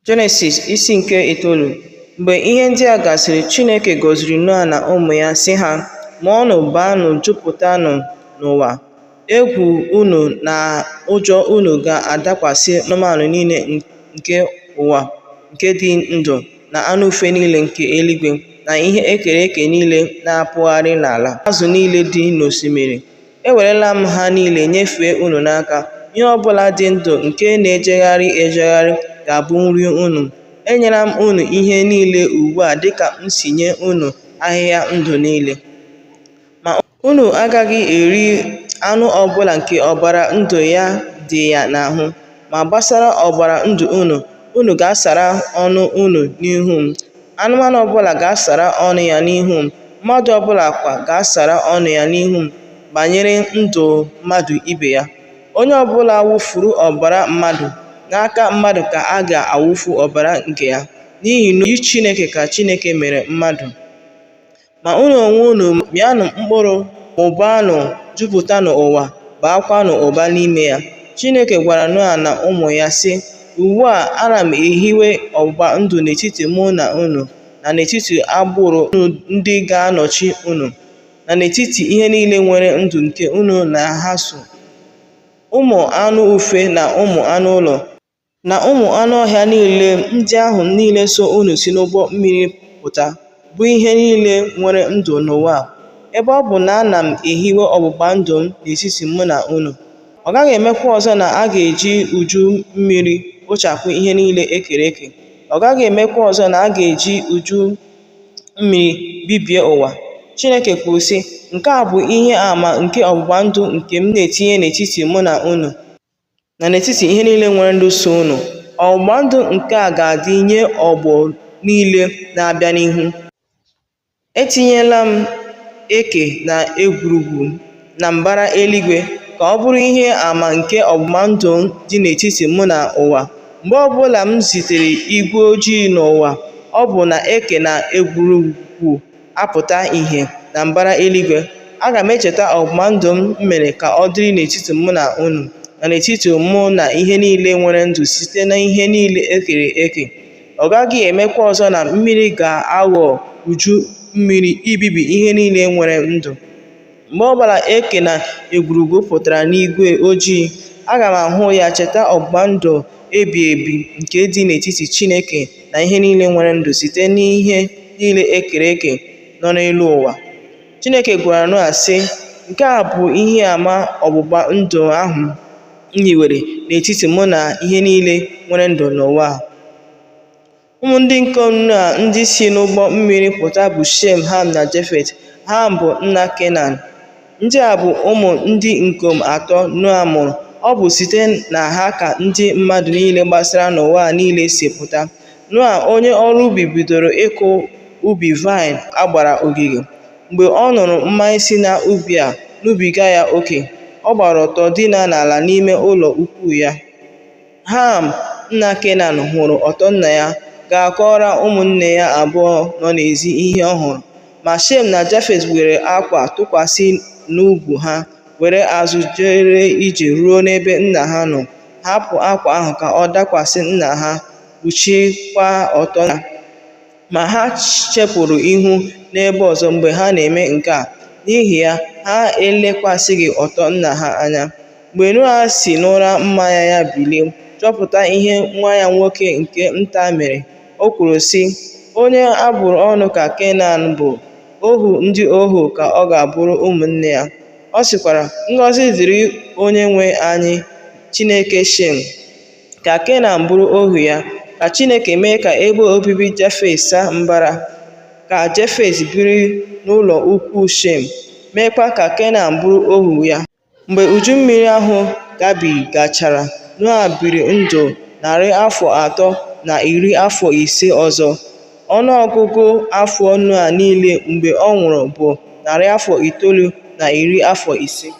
Jenesis isi nke 9. Mgbe ihe ndị a gasịrị, Chineke gọziri Noa na ụmụ ya sị ha, mụọnụ, baanụ, jupụtanụ n'ụwa. Egwu unu na ụjọ unu ga-adakwasị anụmanụ niile nke ụwa nke dị ndụ, na anụ ufe niile nke eluigwe, na ihe e kere eke niile na-apụgharị n'ala, azụ niile dị n'osimiri. Ewerela m ha niile nyefee unu n'aka. Ihe ọbụla dị ndụ nke na-ejegharị ejegharị ga-abụ nri unu. Enyela m unu ihe niile ugbu a dịka m si nye unu ahịhịa ndụ niile. Ma unu agaghị eri anụ ọbụla nke ọbara ndụ ya dị ya n'ahụ. Ma gbasara ọbara ndụ unu, unu ga-asara ọnụ unu n'ihu m. Anụmanụ ọbụla ga-asara ọnụ ya n'ihu m. Mmadụ ọbụla kwa ga-asara ọnụ ya n'ihu m banyere ndụ mmadụ ibe ya. Onye ọbụla wụfuru ọbara mmadụ, n'aka mmadụ ka a ga-awụfu ọbara nke ya, n'ihi na oyiyi Chineke ka Chineke mere mmadụ. Ma unu onwe unu mịanụ mkpụrụ, mụbaanụ, jupụtanụ ụwa, baakwanụ ụba n'ime ya. Chineke gwara Noa na ụmụ ya sị, ugbu a ana m ehiwe ọgbụgba ndụ n'etiti mụ na unu, na n'etiti agbụrụ unu ndị ga-anọchi unu, na n'etiti ihe niile nwere ndụ nke unu na ha so, ụmụ anụ ufe na ụmụ anụ ụlọ, na ụmụ anụ ọhịa niile ndị ahụ niile so unu si n'ụgbọ mmiri pụta, bụ ihe niile nwere ndụ n'ụwa. Ebe ọ bụ na ana m ehiwe ọgbụgba ndụ m n'etiti mụ na unu, ọ gaghị emekwa ọzọ na a ga-eji uju mmiri kpochapụ ihe niile e kere eke. Ọ gaghị emekwa ọzọ na a ga-eji uju mmiri bibie ụwa. Chineke kwuru sị, nke a bụ ihe àmà nke ọgbụgba ndụ nke m na-etinye n'etiti mụ na unu, na n'etiti ihe niile nwere ndụ so unu. Ọgbụgba ndụ nke a ga-adị nye ọgbọ niile na-abịa n'ihu. Etinyela m eke na egwurugwu na mbara eluigwe ka ọ bụrụ ihe àmà nke ọgbụgba ndụ dị n'etiti mụ na ụwa. Mgbe ọbụla m zitere igwe ojii n'ụwa, ọ bụ na eke na egwurugwu apụta ìhè na mbara eluigwe, aga m echeta ọgbụgba ndụ m mere ka ọ dịrị n'etiti mụ na unu, na n'etiti mụ na ihe niile nwere ndụ site n'ihe niile e kere eke. Ọ gaghị emekwa ọzọ na mmiri ga-aghọ uju mmiri ibibi ihe niile nwere ndụ. Mgbe ọbụla eke na egwurugwu pụtara n'igwe ojii, aga m ahụ ya cheta ọgbụgba ndụ ebighị ebi nke dị n'etiti Chineke na ihe niile nwere ndụ site n'ihe niile e kere eke nọ n'elu ụwa. Chineke gwara Noa sị, nke a bụ ihe àmà ọgbụgba ndụ ahụ m hiwere n'etiti mụ na ihe niile nwere ndụ n'ụwa. Ụmụ ndị ikom Noa ndị si n'ụgbọ mmiri pụta bụ Shem, Ham na Jafet. Ham bụ nna Kenan. Ndị a bụ ụmụ ndị ikom atọ Noa mụrụ. Ọ bụ site na ha ka ndị mmadụ niile gbasara n'ụwa niile si pụta. Noa onye ọrụ ubi bidoro ịkụ ubi vaịn agbara ogige. Mgbe ọ nụrụ mmanya si n'ubi a n'ubiga ya oke, ọ gbara ọtọ dina n'ala n'ime ụlọ ukwu ya. Ham, nna Kenan, hụrụ ọtọ nna ya, ga-akọrọ ụmụnne ya abụọ nọ n'ezi ihe ọ hụrụ. Ma Shem na Jafet were akwa tụkwasị n'ubu ha, were azụ jere ije ruo n'ebe nna ha nọ, hapụ akwa ahụ ka ọ dakwasị nna ha, kpuchikwa ọtọ nna ha. Ma ha chepụrụ ihu n'ebe ọzọ mgbe ha na-eme nke a. N'ihi ya, ha elekwasịghị ọtọ nna ha anya. Mgbe Noa si n'ụra mmanya ya bilie, chọpụta ihe nwa ya nwoke nke nta mere, o kwuru sị, onye a bụrụ ọnụ ka Kenan bụ, ohu ndị ohu ka ọ ga-abụrụ ụmụnne ya. Ọ sịkwara, ngọzi dịrị onye nwe anyị Chineke Shem, ka Kenan bụrụ ohu ya. Ka Chineke mee ka ebe obibi Jafet saa mbara, ka Jafet biri n'ụlọ ukwu Shem, meekwa ka Kenan bụrụ ohu ya. Mgbe uju mmiri ahụ gabigachara, Noa biri ndụ 350 ọzọ. Ọnụọgụgụ afọ Noa niile mgbe ọ nwụrụ bụ 950.